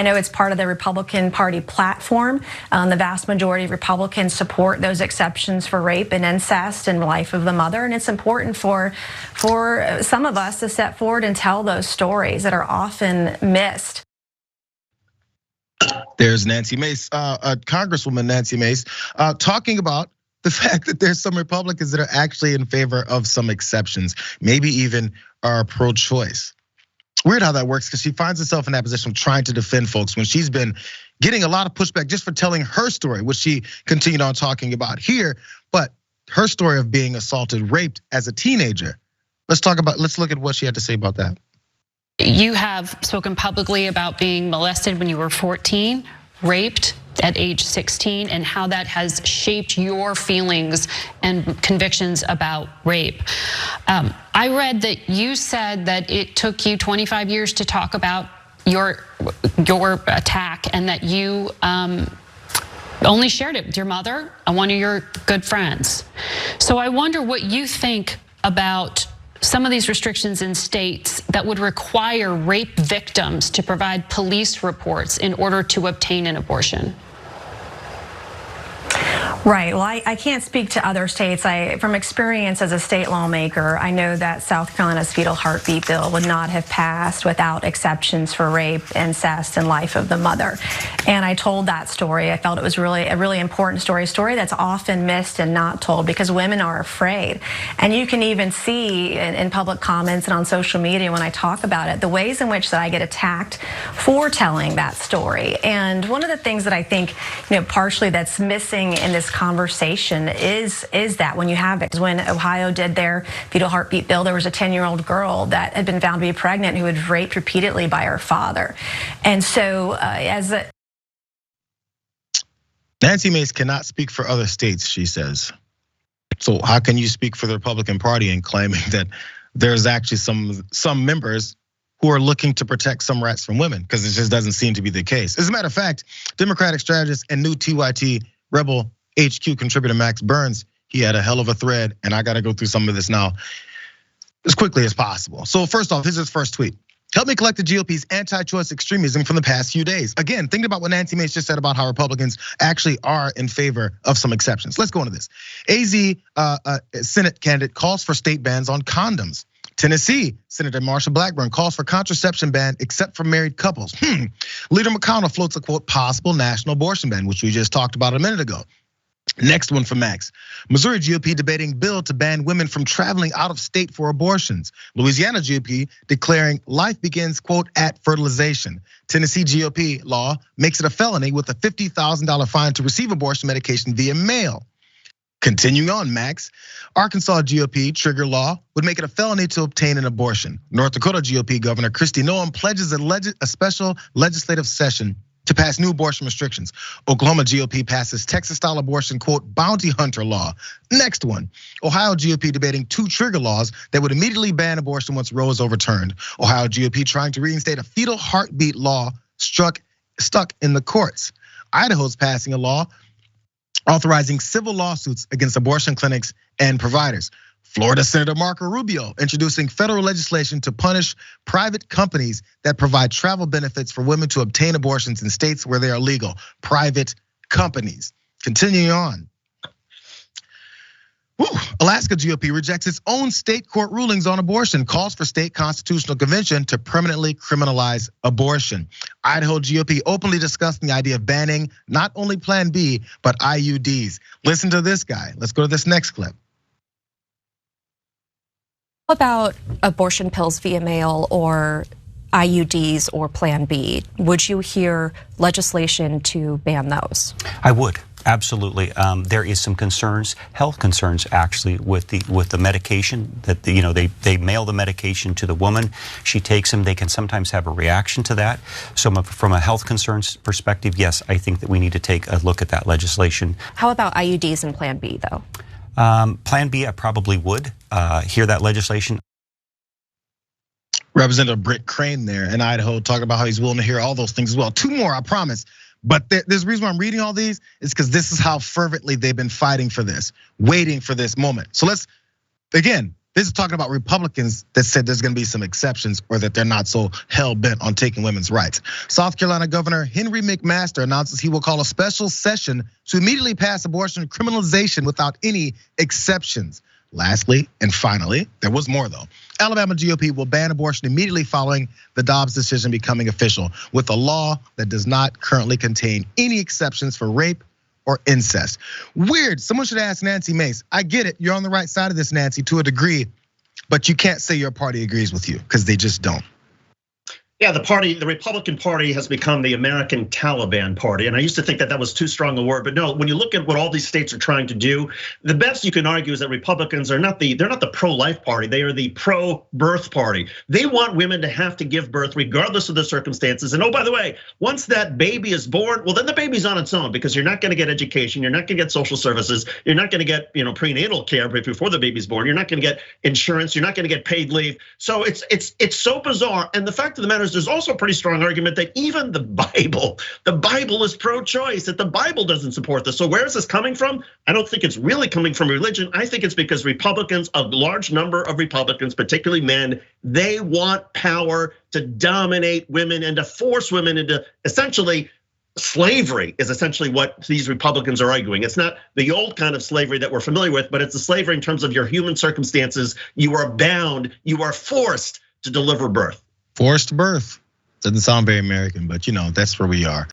I know it's part of the Republican Party platform. The vast majority of Republicans support those exceptions for rape and incest and life of the mother, and it's important for some of us to step forward and tell those stories that are often missed. There's Nancy Mace, Congresswoman Nancy Mace, talking about the fact that there's some Republicans that are actually in favor of some exceptions, maybe even are pro-choice. Weird how that works, because she finds herself in that position of trying to defend folks when she's been getting a lot of pushback just for telling her story, which she continued on talking about here. But her story of being assaulted, raped as a teenager. Let's look at what she had to say about that. You have spoken publicly about being molested when you were 14, raped at age 16, and how that has shaped your feelings and convictions about rape. I read that you said that it took you 25 years to talk about your attack, and that you only shared it with your mother and one of your good friends. So I wonder what you think about some of these restrictions in states that would require rape victims to provide police reports in order to obtain an abortion. Right. Well, I can't speak to other states. From experience as a state lawmaker, I know that South Carolina's fetal heartbeat bill would not have passed without exceptions for rape, incest, and life of the mother. And I told that story. I felt it was a really important story, a story that's often missed and not told because women are afraid. And you can even see in public comments and on social media when I talk about it, the ways in which that I get attacked for telling that story. And one of the things that I think, partially that's missing in this conversation is that when you have it, when Ohio did their fetal heartbeat bill, there was a 10-year-old girl that had been found to be pregnant who was raped repeatedly by her father. And so Nancy Mace cannot speak for other states, she says. So how can you speak for the Republican Party in claiming that there's actually some members who are looking to protect some rights from women? Because it just doesn't seem to be the case. As a matter of fact, Democratic strategist and new TYT Rebel HQ contributor Max Burns, he had a hell of a thread, and I gotta go through some of this now as quickly as possible. So first off, here's his first tweet. Help me collect the GOP's anti-choice extremism from the past few days. Again, thinking about what Nancy Mace just said about how Republicans actually are in favor of some exceptions. Let's go into this. AZ Senate candidate calls for state bans on condoms. Tennessee Senator Marsha Blackburn calls for contraception ban except for married couples. Leader McConnell floats a quote possible national abortion ban, which we just talked about a minute ago. Next one from Max. Missouri GOP debating bill to ban women from traveling out of state for abortions. Louisiana GOP declaring life begins, quote, at fertilization. Tennessee GOP law makes it a felony with a $50,000 fine to receive abortion medication via mail. Continuing on, Max, Arkansas GOP trigger law would make it a felony to obtain an abortion. North Dakota GOP Governor Kristi Noem pledges a special legislative session to pass new abortion restrictions. Oklahoma GOP passes Texas-style abortion, quote, bounty hunter law. Next one, Ohio GOP debating 2 trigger laws that would immediately ban abortion once Roe is overturned. Ohio GOP trying to reinstate a fetal heartbeat law stuck in the courts. Idaho's passing a law authorizing civil lawsuits against abortion clinics and providers. Florida Senator Marco Rubio introducing federal legislation to punish private companies that provide travel benefits for women to obtain abortions in states where they are legal. Private companies. Continuing on. Alaska GOP rejects its own state court rulings on abortion, calls for state constitutional convention to permanently criminalize abortion. Idaho GOP openly discussing the idea of banning not only Plan B, but IUDs. Listen to this guy. Let's go to this next clip. About abortion pills via mail or IUDs or Plan B? Would you hear legislation to ban those? I would, absolutely. There is some concerns, health concerns actually, with the medication that they mail the medication to the woman. She takes them. They can sometimes have a reaction to that. So from a health concerns perspective, yes, I think that we need to take a look at that legislation. How about IUDs and Plan B though? Plan B, I probably would hear that legislation. Representative Britt Crane there in Idaho talking about how he's willing to hear all those things as well. 2 more, I promise. But there's a reason why I'm reading all these is because this is how fervently they've been fighting for this, waiting for this moment. So let's, again, This is talking about Republicans that said there's gonna be some exceptions or that they're not so hell-bent on taking women's rights. South Carolina Governor Henry McMaster announces he will call a special session to immediately pass abortion criminalization without any exceptions. Lastly, and finally, there was more though. Alabama GOP will ban abortion immediately following the Dobbs decision becoming official with a law that does not currently contain any exceptions for rape or incest. Weird, someone should ask Nancy Mace. I get it, you're on the right side of this, Nancy, to a degree, but you can't say your party agrees with you because they just don't. Yeah, the Republican Party has become the American Taliban Party. And I used to think that was too strong a word, but no, when you look at what all these states are trying to do, the best you can argue is that Republicans are they're not the pro-life party, they are the pro-birth party. They want women to have to give birth regardless of the circumstances. And oh, by the way, once that baby is born, well, then the baby's on its own because you're not gonna get education, you're not gonna get social services, you're not gonna get prenatal care before the baby's born, you're not gonna get insurance, you're not gonna get paid leave. So it's so bizarre. And the fact of the matter is, there's also a pretty strong argument that even the Bible is pro-choice, that the Bible doesn't support this. So where is this coming from? I don't think it's really coming from religion. I think it's because Republicans, a large number of Republicans, particularly men, they want power to dominate women and to force women into essentially slavery is essentially what these Republicans are arguing. It's not the old kind of slavery that we're familiar with, but it's a slavery in terms of your human circumstances. You are bound, you are forced to deliver birth. Forced birth. Doesn't sound very American, but that's where we are.